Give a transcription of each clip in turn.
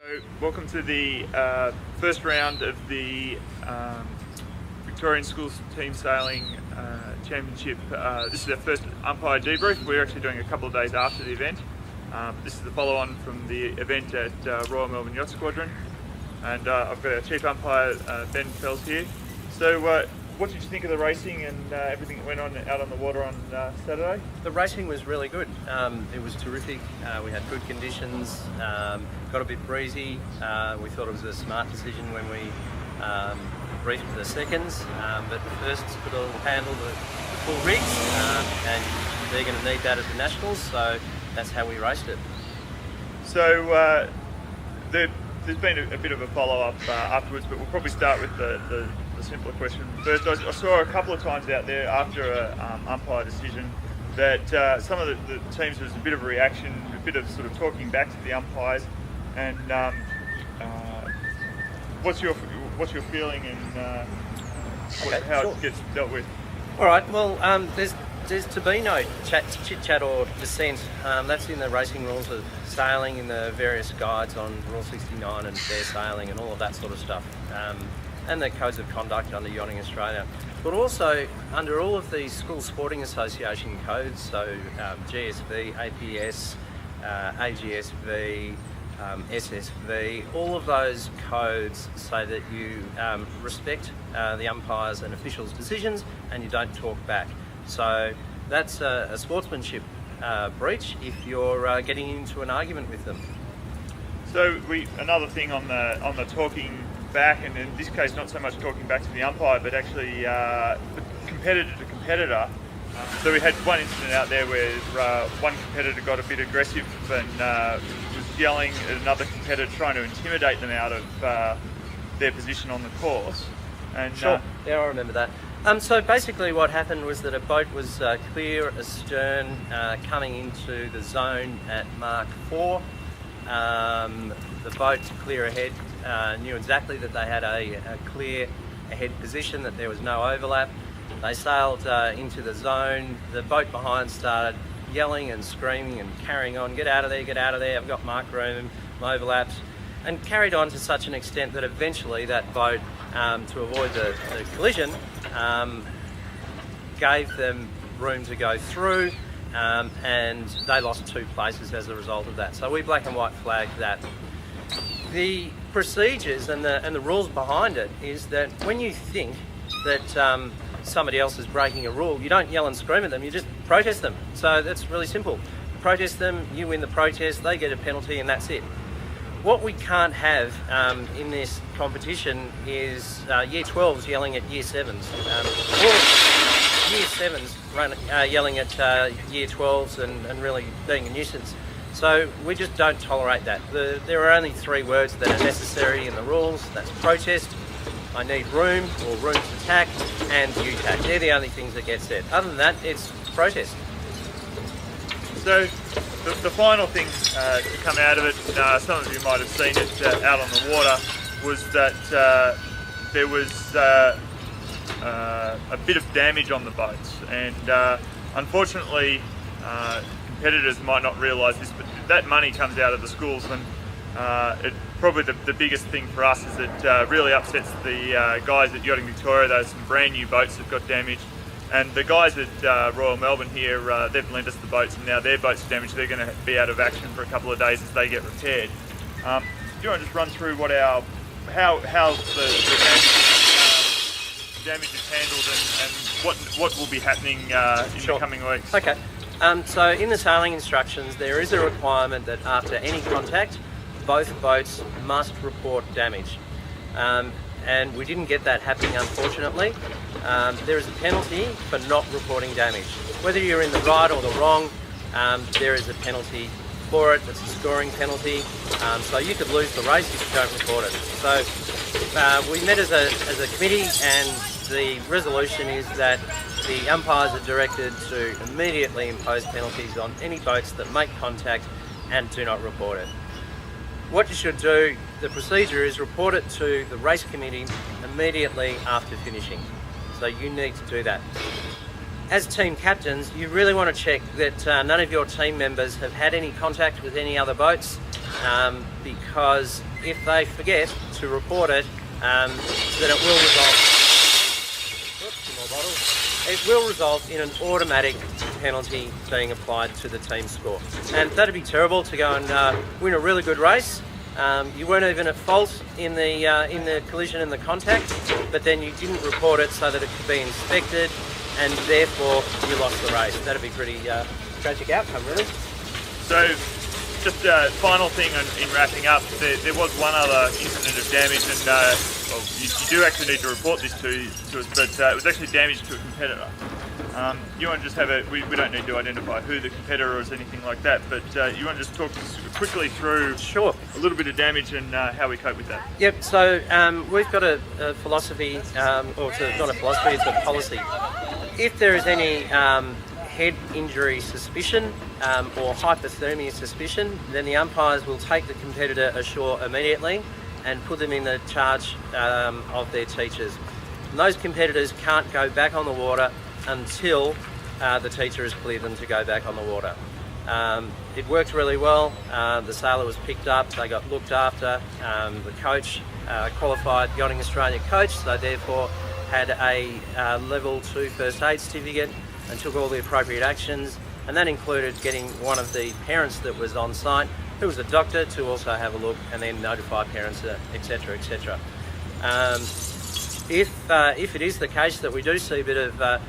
So, welcome to the first round of the Victorian Schools Team Sailing Championship. This is our first umpire debrief. We're actually doing a couple of days after the event. This is the follow-on from the event at Royal Melbourne Yacht Squadron. And I've got our chief umpire, Ben Fells here. So what did you think of the racing and everything that went on out on the water on Saturday? The racing was really good. It was terrific. We had good conditions, got a bit breezy. We thought it was a smart decision when we briefed the seconds, but the firsts could handle the full rigs, and they're going to need that at the Nationals, so that's how we raced it. So there's been a bit of a follow-up afterwards, but we'll probably start with the simpler question first. I saw a couple of times out there after a umpire decision that some of the teams, there was a bit of a reaction, a bit of sort of talking back to the umpires. And what's your feeling and how it gets dealt with? All right. Well, there's to be no chit chat or dissent. That's in the racing rules of sailing, in the various guides on Rule 69 and fair sailing and all of that sort of stuff. And the codes of conduct under Yachting Australia, but also under all of these School Sporting Association codes, so GSV, APS, AGSV, SSV, all of those codes say that you respect the umpires and officials' decisions and you don't talk back. So that's a sportsmanship breach if you're getting into an argument with them. So another thing on the talking back, and in this case not so much talking back to the umpire but actually competitor to competitor. So we had one incident out there where one competitor got a bit aggressive and was yelling at another competitor, trying to intimidate them out of their position on the course. And sure. Yeah, I remember that. So basically what happened was that a boat was clear astern coming into the zone at Mark 4. The boat clear ahead knew exactly that they had a clear ahead position, that there was no overlap. They sailed into the zone. The boat behind started yelling and screaming and carrying on, get out of there, I've got mark room, overlaps, and carried on to such an extent that eventually that boat, to avoid the collision, gave them room to go through, and they lost 2 places as a result of that. So we black and white flagged that. The procedures and the rules behind it is that when you think that somebody else is breaking a rule, you don't yell and scream at them, you just protest them. So that's really simple. Protest them, you win the protest, they get a penalty, and that's it. What we can't have in this competition is Year 12s yelling at Year 7s. Or Year 7s yelling at Year 12s and really being a nuisance. So we just don't tolerate that. There are only 3 words that are necessary in the rules. That's protest, I need room, or room to tack, and UTAC. They're the only things that get said. Other than that, it's protest. So the final thing to come out of it, some of you might have seen it out on the water, was that there was a bit of damage on the boats, and unfortunately competitors might not realise this, but that money comes out of the schools, and probably the biggest thing for us is it really upsets the guys at Yachting Victoria. There's some brand new boats that got damaged, and the guys at Royal Melbourne here, they've lent us the boats, and now their boats are damaged. They're going to be out of action for a couple of days as they get repaired. Do you want to just run through how the damage is handled and what will be happening in the coming weeks? Okay. So in the sailing instructions, there is a requirement that after any contact, both boats must report damage. And we didn't get that happening, unfortunately. There is a penalty for not reporting damage. Whether you're in the right or the wrong, there is a penalty for it. It's a scoring penalty. So you could lose the race if you don't report it. So we met as a committee, and the resolution is that the umpires are directed to immediately impose penalties on any boats that make contact and do not report it. What you should do, the procedure is report it to the race committee immediately after finishing. So you need to do that. As team captains, you really want to check that none of your team members have had any contact with any other boats, because if they forget to report it, then it will result. Oops, more bottles. It will result in an automatic penalty being applied to the team score, and that'd be terrible to go and win a really good race. You weren't even at fault in the collision and the contact, but then you didn't report it so that it could be inspected, and therefore you lost the race. That'd be pretty tragic outcome, really. So, just final thing in wrapping up, there was one other incident of damage, and well, you do actually need to report this to us, but it was actually damage to a competitor. You want to just have we don't need to identify who the competitor is, anything like that, but you want to just talk quickly through Sure. a little bit of damage and how we cope with that. Yep, so we've got a philosophy, or not a philosophy, it's a policy. If there is any head injury suspicion or hypothermia suspicion, then the umpires will take the competitor ashore immediately and put them in the charge of their teachers. And those competitors can't go back on the water until the teacher has cleared them to go back on the water. It worked really well. The sailor was picked up, they got looked after. The coach, qualified Yachting Australia coach, so therefore had a level 2 first aid certificate and took all the appropriate actions, and that included getting one of the parents that was on site, who was a doctor, to also have a look and then notify parents, etc, etc. If it is the case that we do see a bit of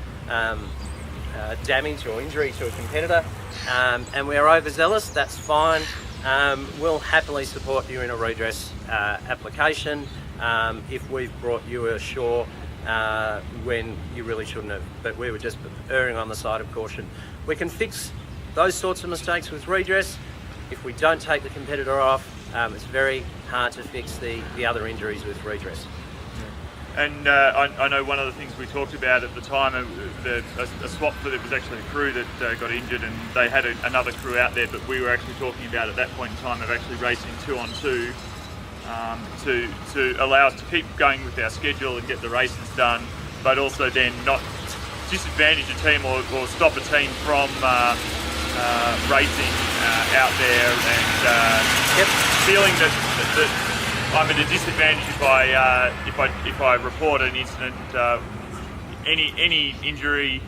damage or injury to a competitor and we are overzealous, that's fine. We'll happily support you in a redress application if we've brought you ashore when you really shouldn't have, but we were just erring on the side of caution. We can fix those sorts of mistakes with redress. If we don't take the competitor off, it's very hard to fix the other injuries with redress. And I know one of the things we talked about at the time, a swap that was actually a crew that got injured, and they had another crew out there, but we were actually talking about at that point in time of actually racing 2-on-2 to allow us to keep going with our schedule and get the races done, but also then not disadvantage a team or stop a team from racing out there, and feeling that I'm at a disadvantage if I report an incident, any injury,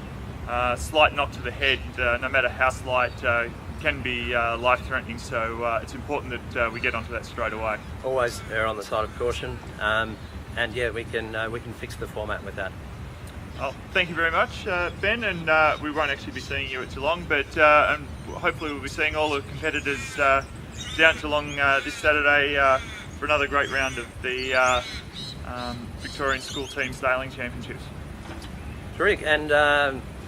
slight knock to the head, no matter how slight, can be life-threatening. So it's important that we get onto that straight away. Always err on the side of caution, and yeah, we can fix the format with that. Oh, thank you very much, Ben, and we won't actually be seeing you at Geelong, but and hopefully we'll be seeing all the competitors down Geelong this Saturday for another great round of the Victorian School Team Sailing Championships. Terrific, and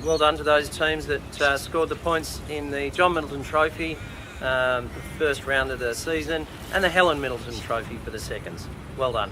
well done to those teams that scored the points in the John Middleton Trophy, the first round of the season, and the Helen Middleton Trophy for the seconds. Well done.